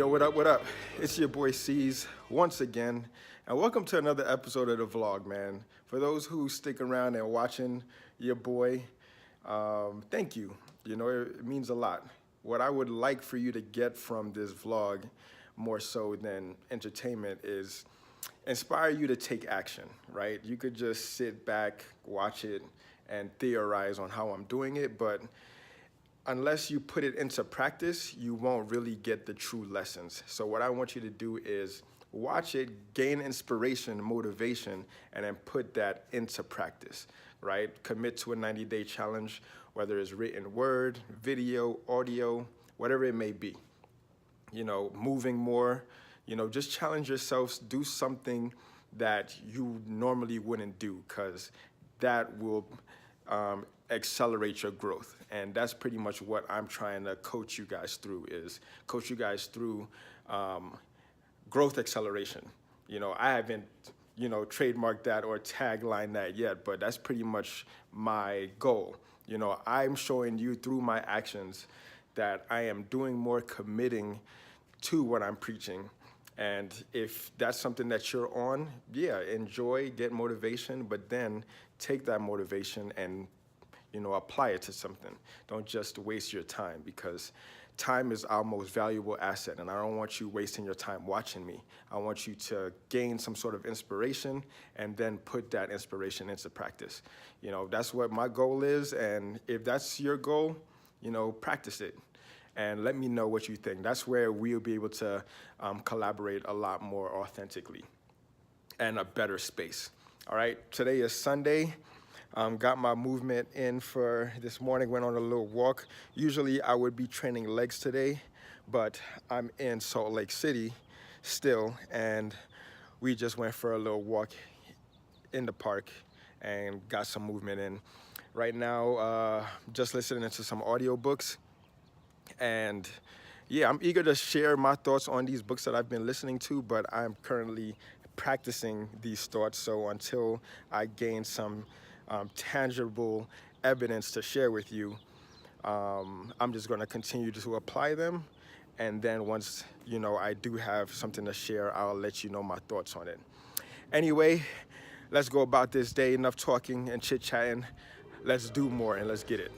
Yo, what up, what up? It's your boy C's once again, and welcome to another episode of the vlog, man. For those who stick around and watching your boy, thank you. You know, it means a lot. What I would like for you to get from this vlog, more so than entertainment, is inspire you to take action, right? You could just sit back, watch it, and theorize on how I'm doing it, but unless you put it into practice, you won't really get the true lessons. So what I want you to do is watch it, gain inspiration, motivation, and then put that into practice, right? Commit to a 90-day challenge, whether it's written word, video, audio, whatever it may be. You know, moving more, you know, just challenge yourselves, do something that you normally wouldn't do, because that will accelerate your growth. And that's pretty much what I'm trying to coach you guys through, growth acceleration. You know, I haven't, trademarked that or tagline that yet, but that's pretty much my goal. You know, I'm showing you through my actions that I am doing more, committing to what I'm preaching. And if that's something that you're on, yeah, enjoy, get motivation, but then take that motivation and apply it to something. Don't just waste your time, because time is our most valuable asset, and I don't want you wasting your time watching me. I want you to gain some sort of inspiration and then put that inspiration into practice. You know, that's what my goal is, and if that's your goal, practice it and let me know what you think. That's where we'll be able to collaborate a lot more authentically and a better space. All right, today is Sunday. Got my movement in for this morning, went on a little walk. Usually I would be training legs today, but I'm in Salt Lake City still, and we just went for a little walk in the park and got some movement in. Right now, just listening to some audiobooks, and yeah, I'm eager to share my thoughts on these books that I've been listening to, but I'm currently practicing these thoughts, so until I gain some tangible evidence to share with you, I'm just going to continue to apply them, and then once I do have something to share, I'll let you know my thoughts on it. Anyway, let's go about this day. Enough talking and chit-chatting. Let's do more and let's get it.